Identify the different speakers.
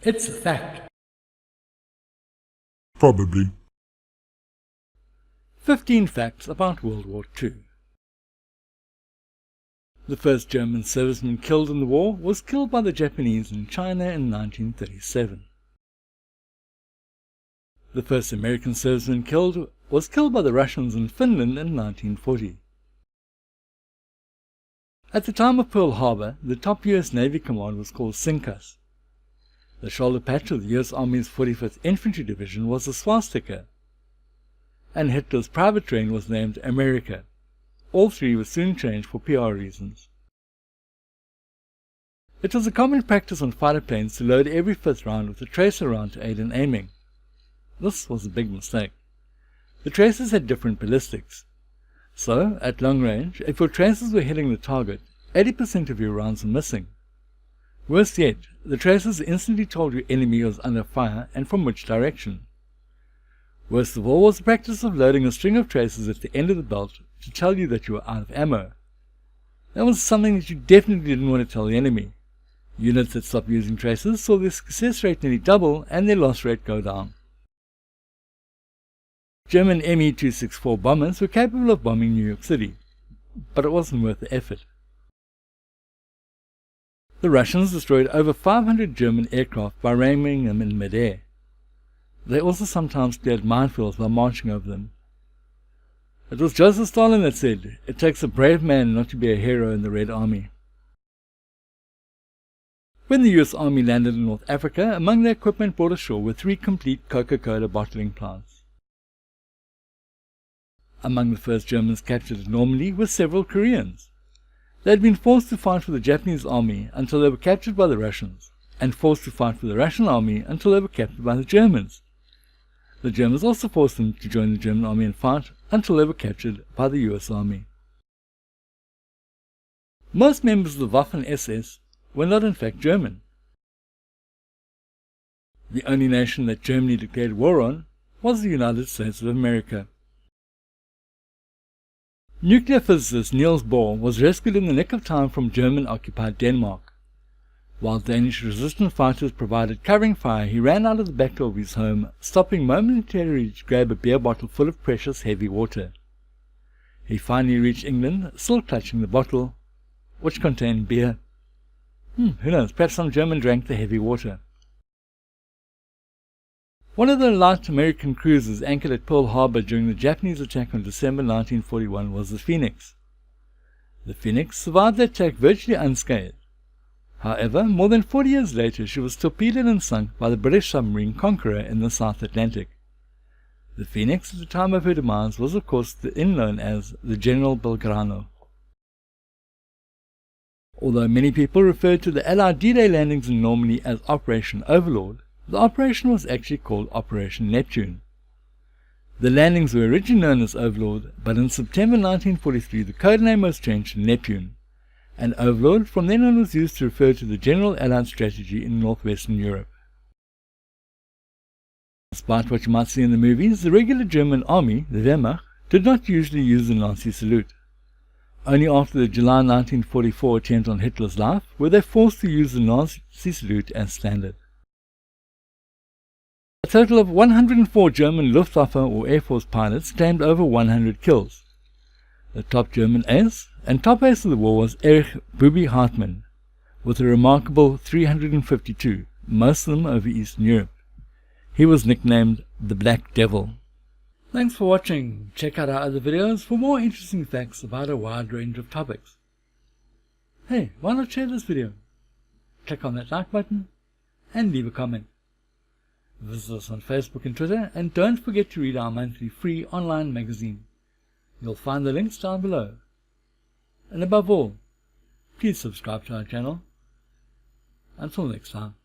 Speaker 1: It's a fact.
Speaker 2: Probably.
Speaker 1: 15 facts about World War II. The first German serviceman killed in the war was killed by the Japanese in China in 1937. The first American serviceman killed was killed by the Russians in Finland in 1940. At the time of Pearl Harbor, the top US Navy command was called CINCAS. The shoulder patch of the US Army's 45th Infantry Division was a swastika, and Hitler's private train was named America. All three were soon changed for PR reasons. It was a common practice on fighter planes to load every fifth round with a tracer round to aid in aiming. This was a big mistake. The tracers had different ballistics. So, at long range, if your tracers were hitting the target, 80% of your rounds were missing. Worse yet, the tracers instantly told your enemy was under fire and from which direction. Worst of all was the practice of loading a string of tracers at the end of the belt to tell you that you were out of ammo. That was something that you definitely didn't want to tell the enemy. Units that stopped using tracers saw their success rate nearly double and their loss rate go down. German Me-264 bombers were capable of bombing New York City, but it wasn't worth the effort. The Russians destroyed over 500 German aircraft by ramming them in midair. They also sometimes cleared minefields by marching over them. It was Joseph Stalin that said, "It takes a brave man not to be a hero in the Red Army." When the US Army landed in North Africa, among their equipment brought ashore were 3 complete Coca-Cola bottling plants. Among the first Germans captured at Normandy were several Koreans. They had been forced to fight for the Japanese army until they were captured by the Russians, and forced to fight for the Russian army until they were captured by the Germans. The Germans also forced them to join the German army and fight until they were captured by the US army. Most members of the Waffen-SS were not in fact German. The only nation that Germany declared war on was the United States of America. Nuclear physicist Niels Bohr was rescued in the nick of time from German-occupied Denmark. While Danish resistance fighters provided covering fire, he ran out of the back door of his home, stopping momentarily to grab a beer bottle full of precious heavy water. He finally reached England, still clutching the bottle, which contained beer. Who knows, perhaps some German drank the heavy water. One of the light American cruisers anchored at Pearl Harbor during the Japanese attack on December 1941 was the Phoenix. The Phoenix survived the attack virtually unscathed. However, more than 40 years later she was torpedoed and sunk by the British submarine Conqueror in the South Atlantic. The Phoenix at the time of her demise was of course then known as the General Belgrano. Although many people referred to the Allied D-Day landings in Normandy as Operation Overlord, the operation was actually called Operation Neptune. The landings were originally known as Overlord, but in September 1943 the code name was changed to Neptune, and Overlord from then on was used to refer to the general Allied strategy in northwestern Europe. Despite what you might see in the movies, the regular German army, the Wehrmacht, did not usually use the Nazi salute. Only after the July 1944 attempt on Hitler's life were they forced to use the Nazi salute as standard. A total of 104 German Luftwaffe or Air Force pilots claimed over 100 kills. The top German ace and top ace of the war was Erich Bubi Hartmann, with a remarkable 352, most of them over Eastern Europe. He was nicknamed the Black Devil. Thanks for watching. Check out our other videos for more interesting facts about a wide range of topics. Hey, why not share this video? Click on that like button and leave a comment. Visit us on Facebook and Twitter, and don't forget to read our monthly free online magazine. You'll find the links down below. And above all, please subscribe to our channel. Until next time.